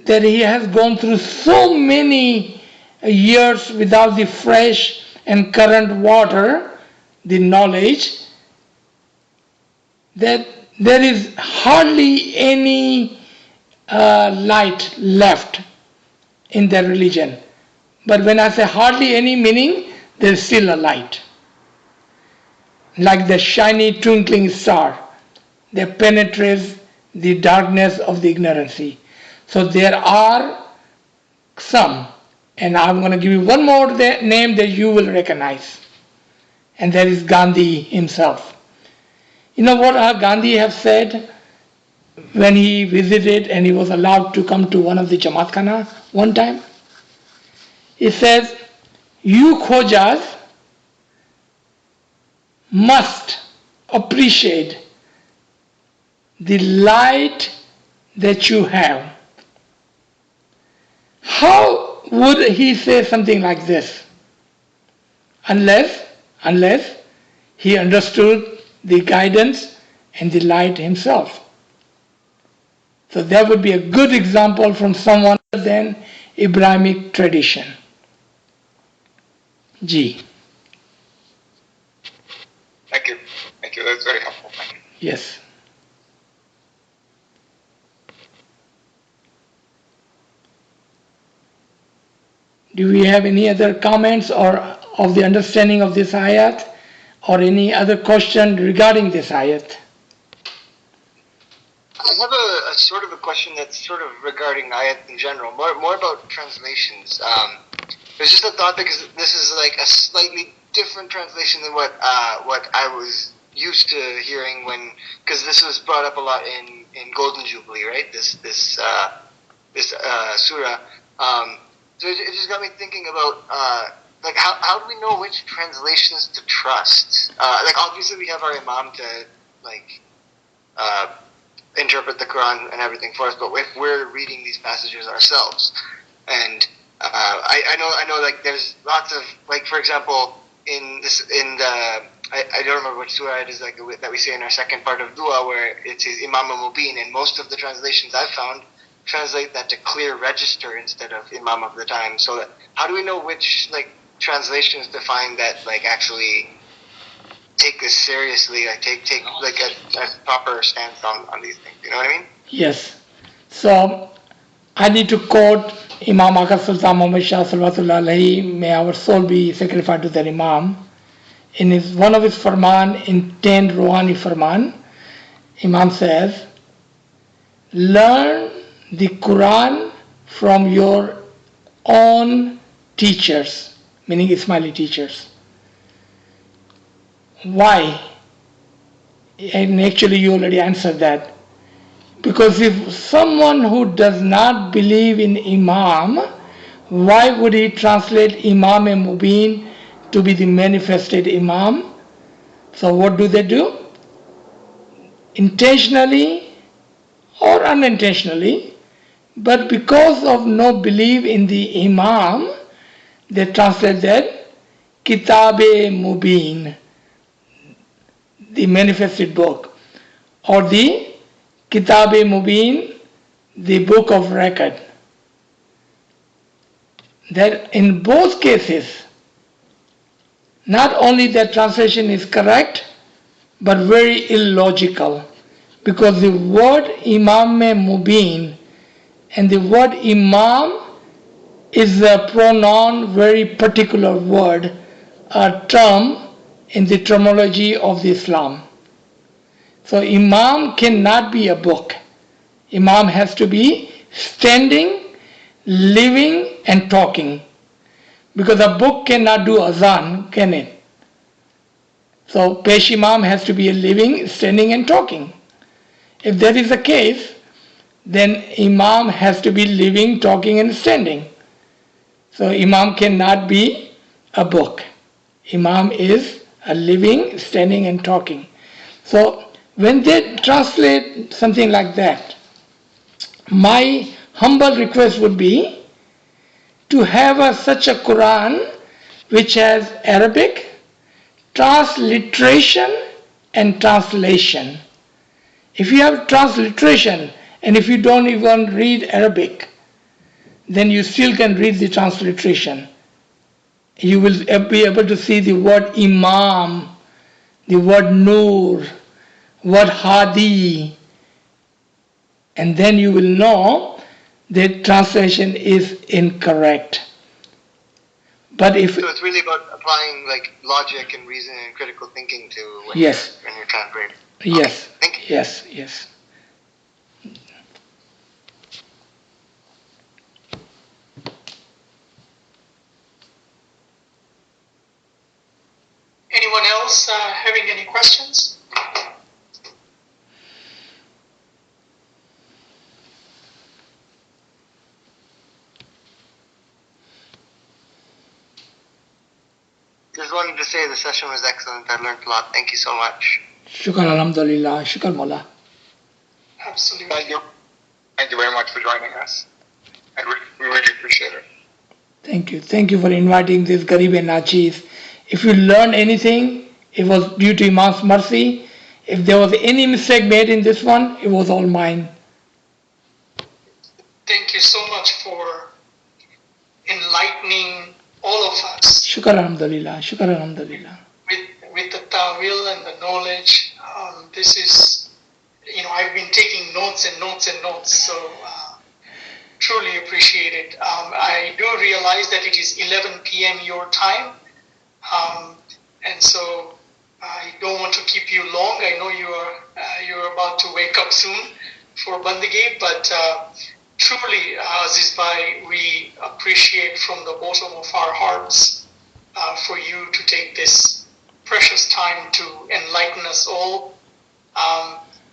that he has gone through so many years without the fresh and current water, the knowledge, that there is hardly any light left in their religion. But when I say hardly any, meaning there is still a light. Like the shiny twinkling star that penetrates the darkness of the ignorancy. So there are some, and I'm going to give you one more name that you will recognize, and that is Gandhi himself. You know what Gandhi have said when he visited and he was allowed to come to one of the Jamaat Khana one time? He says, you Khojas must appreciate the light that you have. How would he say something like this? Unless he understood the guidance and the light himself. So that would be a good example from someone other than Abrahamic tradition. G. Thank you. Thank you. That's very helpful. Thank you. Yes. Do we have any other comments or of the understanding of this ayat, or any other question regarding this ayat? I have a sort of a question that's sort of regarding ayat in general, more about translations. There's just a thought because this is like a slightly different translation than what I was used to hearing because this was brought up a lot in Golden Jubilee, right? This surah. So it just got me thinking about like how do we know which translations to trust? Like obviously we have our Imam to like interpret the Quran and everything for us, but if we're reading these passages ourselves, and I know like there's lots of like, for example, I don't remember which surah it is that we say in our second part of dua where it says Imam al-Mubin, and most of the translations I've found translate that to clear register instead of Imam of the time. So that, how do we know which like translations define that like actually take this seriously, like take like a proper stance on these things? You know what I mean? Yes. So I need to quote Imam Aka Sultan Muhammad Shah Salawatullah Alaihi, may our soul be sacrificed to that Imam. In his one of his farman, in 10 Rouhani farman, Imam says, learn the Quran from your own teachers, meaning Ismaili teachers. Why? And actually you already answered that. Because if someone who does not believe in Imam, why would he translate Imam and Mubin to be the manifested Imam? So what do? Intentionally or unintentionally, but because of no belief in the Imam, they translate that Kitab-e Mubin, the manifested book, or the Kitab-e Mubin, the book of record. That in both cases, not only that translation is correct, but very illogical, because the word Imam-e-Mubin and the word Imam is a pronoun, very particular word, a term in the terminology of the Islam. So Imam cannot be a book. Imam has to be standing, living and talking. Because a book cannot do azan, can it? So Pesh Imam has to be a living, standing and talking. If that is the case, then Imam has to be living, talking and standing. So Imam cannot be a book. Imam is a living, standing and talking. So when they translate something like that, my humble request would be to have such a Quran which has Arabic, transliteration and translation. If you have transliteration and if you don't even read Arabic, then you still can read the transliteration. You will be able to see the word Imam, the word Nur, word Hadi, and then you will know that translation is incorrect. But if so it's really about applying like logic and reason and critical thinking to when yes, you're translating. Yes, okay, thank you. yes. Anyone else having any questions? Just wanted to say the session was excellent. I learned a lot. Thank you so much. Shukr alhamdulillah, shukr Mola. Absolutely. Thank you very much for joining us. We really appreciate it. Thank you for inviting this Garib and Nachis. If you learned anything, it was due to Imam's mercy. If there was any mistake made in this one, it was all mine. Thank you so much for enlightening all of us. Shukr alhamdulillah, shukr alhamdulillah. With the ta'wil and the knowledge, this is, I've been taking notes and notes and notes, so truly appreciate it. I do realize that it is 11 p.m. your time, and so I don't want to keep you long. I know you're about to wake up soon for Bandagi, but truly, Aziz Bhai, we appreciate from the bottom of our hearts for you to take this precious time to enlighten us all.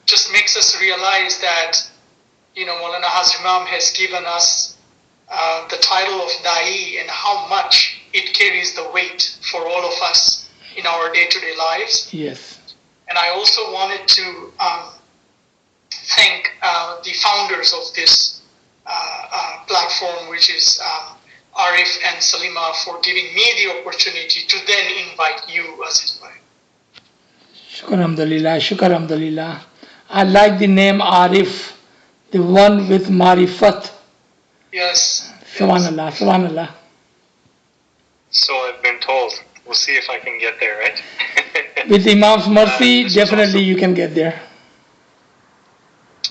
Just makes us realize that, Maulana Hazrat Imam has given us the title of Da'i and how much it carries the weight for all of us in our day-to-day lives. Yes. And I also wanted to thank the founders of this platform, which is Arif and Salima, for giving me the opportunity to then invite you, Aziz Bhai. Shukr alhamdulillah, shukr alhamdulillah. I like the name Arif. the one with marifat. Yes. Subhanallah, subhanallah. So I've been told. We'll see if I can get there, right? With Imam's mercy, This was definitely awesome. you can get there.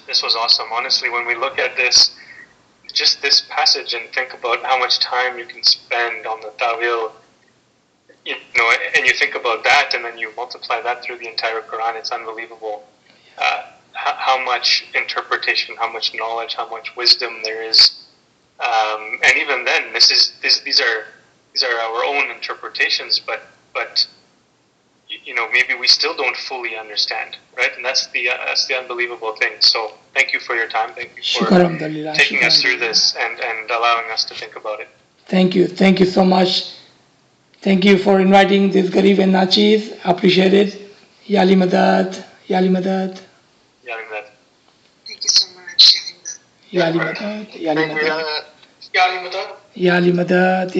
This was awesome. Honestly, when we look at this, just this passage, and think about how much time you can spend on the tawil, you know, and you think about that, and then you multiply that through the entire Quran, it's unbelievable. How much interpretation, how much knowledge, how much wisdom there is, and even then, these are our own interpretations, but you know, maybe we still don't fully understand, right? And that's the unbelievable thing. So thank you for your time. Thank you for Shukar alhamdulillah. taking Shukar us through alhamdulillah. this and allowing us to think about it. Thank you so much. Thank you for inviting this Garib and Nachis. Appreciate it. Yali Madad, Yali Madad, Yeah, I mean that. Thank you so much. Yali Madad, Yali Thank you. Madad, Yali Madad. Yali Madad.